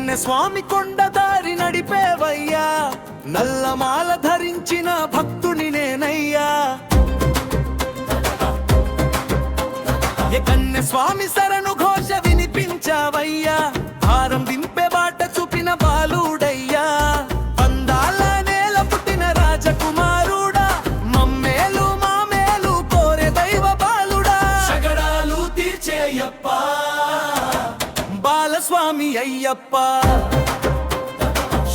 కన్నె స్వామి కొండ దారి నడిపేవయ్యా, నల్లమాల ధరించిన భక్తుని నేనయ్యా. కన్నె స్వామి శరణు ఘోష వినిపించావయ్యా, భారం దింపే బాట చూపిన బాలుడయ్యా. పందాల నేల పుట్టిన రాజకుమారుడా, మమ్మేలు మామేలు కోరే దైవ బాలుడా. సగడాలు తీర్చేయప్ప బాలస్వామి అయ్యప్ప,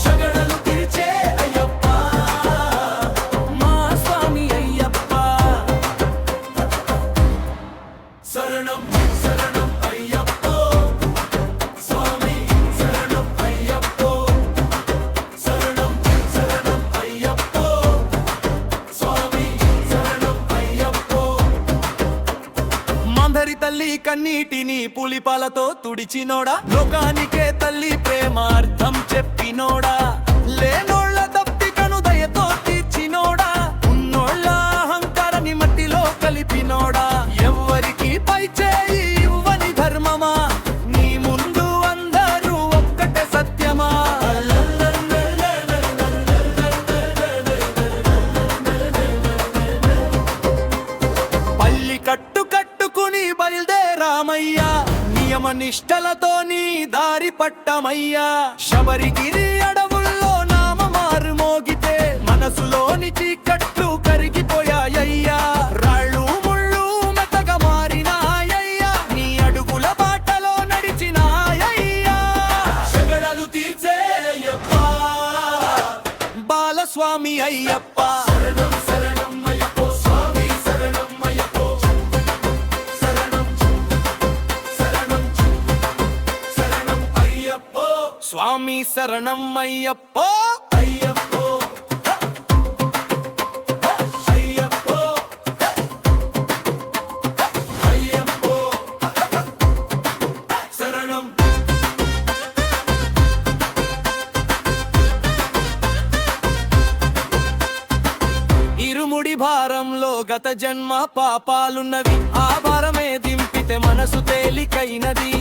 సగడాలు తీర్చే అయ్యప్ప మా స్వామి అయ్యప్ప. శరణం శరణం అయ్యప్ప స్వామి, శరణం అయ్యప్ప, శరణం శరణం అయ్యప్ప స్వామి, శరణం అయ్యప్ప. మందరి తల్లి కన్నీటిని పులిపాలతో తుడిచినోడా, లోకానికే తల్లి ప్రేమార్థం చెప్పినోడా. లేనోళ్ళ దప్పికను దయతో తీర్చినోడా, ఉన్నోళ్ళ అహంకారాన్ని మట్టిలో కలిపినోడా. ఎవ్వరికి పై చేయి ఇవ్వని ధర్మమా, నీ ముందు అందరూ ఒక్కటే సత్యమా. పల్లి కట్టుకుని బయలుదేరామయ్యా, నియమ నిష్టలతో నీ దారి పట్టమయ్యా. శబరిగిరి అడవుల్లో నామ మారు మోగితే మనసులోని చీకట్లు కరిగిపోయాయ్యా. రాళ్ళు ముళ్ళు మెత్తగా మారినాయ్యా, నీ అడుగుల బాటలో నడిచినాయ్యా. శగడాలు తీర్చే అయ్యప్ప బాలస్వామి అయ్యప్ప, శరణం శరణం అయ్యప్ప స్వామి, శరణం అయ్యప్ప, శరణం శరణం శరణం అయ్యప్ప స్వామి, శరణం అయ్యప్ప అయ్యప్ప అయ్యప్ప అయ్యప్ప శరణం. ఇరుముడి భారంలో గత జన్మ పాపాలున్నవి, ఆ భారమే దింపితే మనసు తేలికైనది.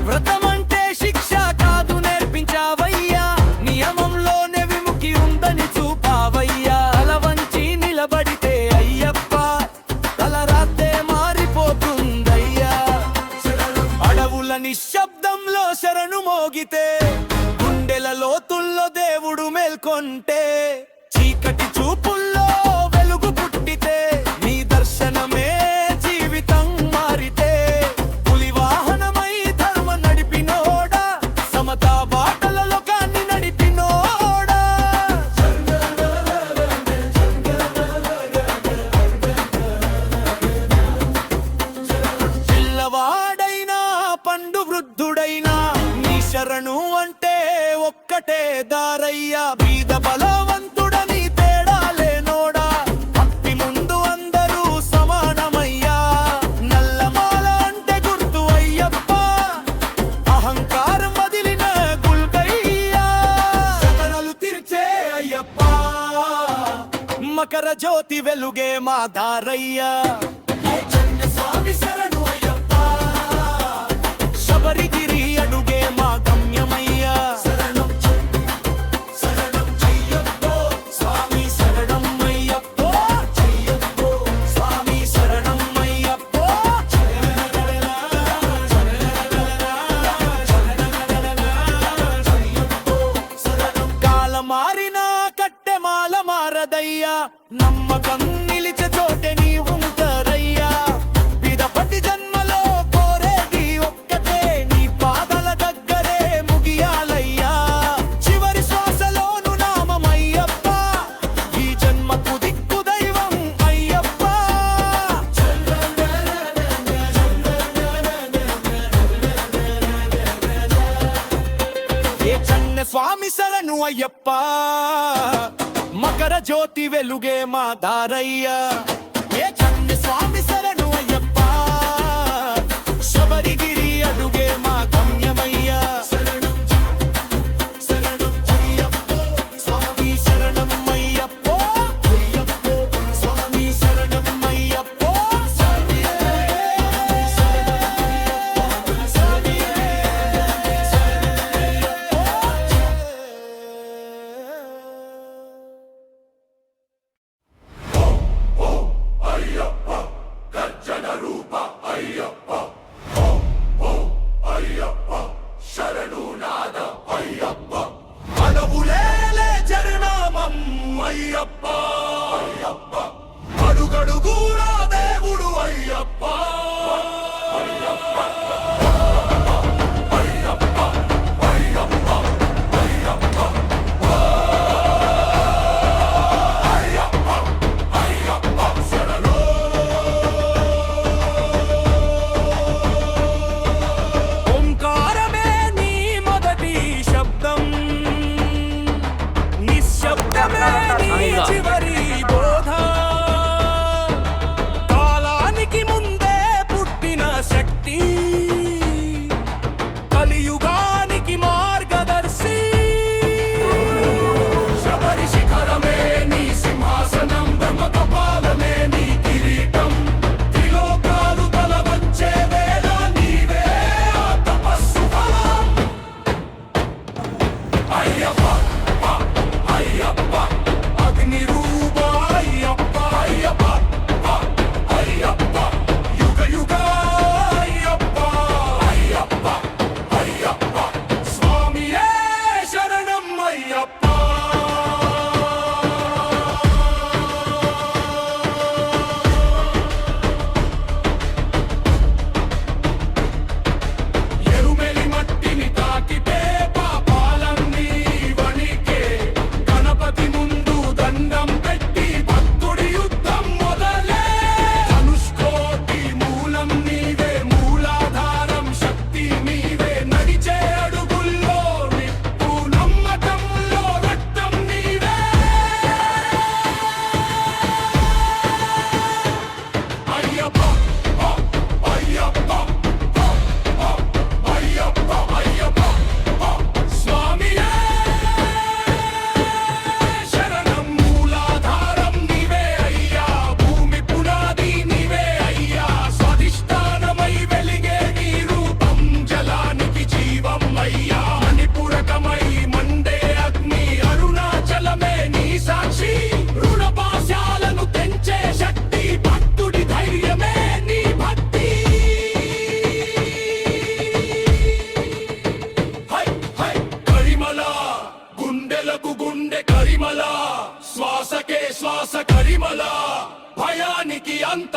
వ్రతమంటే శిక్ష కాదు నేర్పించావయ్యా, నియమంలోనే విముఖి ఉందని చూపావయ్యా. తల వంచి నిలబడితే అయ్యప్ప తలరాతే మారిపోతుందయ్యా. అడవుల నిశ్శబ్దంలో శరణు మోగితే, గుండెల లోతుల్లో దేవుడు మేల్కొంటే, చీకటి చూపుల్లో వెలుగు పుట్టితే, నీ దర్శనమే జీవితం మారితే. పులి వాహనమై ధర్మ నడిపినోడా, సమతా బాటలలో కాన్ని నడిపినోడా. పిల్లవాడైనా పండు వృద్ధుడైనా నీ శరణు అంటే ఒక్కటే దారయ్యా. బీద బలవంతుడని తేడా లేనోడా, భక్తి ముందు అందరూ సమానమయ్యా. నల్లమాల అంటే గుర్తు అయ్యప్ప, అహంకారం వదిలిన గుల్కయ్యా. శరణాలు తీర్చే అయ్యప్ప, మకర జ్యోతి వెలుగే మా దారయ్యా. స్వామి శరణు అయ్యప్ప, శబరిగిరి అడుగే మా గమ్యమయ్యా. శరణం శరణం అయ్యప్ప స్వామి, శరణం అయ్యప్ప, అయ్యప్ప స్వామి, శరణం అయ్యప్ప. కాల మారిన కట్టె మాల మారదయ్యా, నమ్మకం నిలిచే చోటే నీ ఉంటారయ్యా. పిదపటి జన్మలో కోరేది ఒక్కటే, నీ పాదల దగ్గరే ముగియాలయ్యా. చివరి శ్వాసలోను నామమయ్యప్ప, ఈ జన్మకు దిక్కు దైవం అయ్యప్ప. ఏ కన్నె స్వామి శరణు అయ్యప్ప, మకర జ్యోతి వెలుగే మా దారయ్యా. ఏ కన్నె స్వామి శరణు అయ్యప్ప, శబరిగిరి అడుగే మా గమ్యమయ్యా. శరణం శరణం అయ్యప్ప స్వామి, శరణం అయ్యప్ప, అయ్యప్ప స్వామి, శరణం అయ్యప్ప. శరణం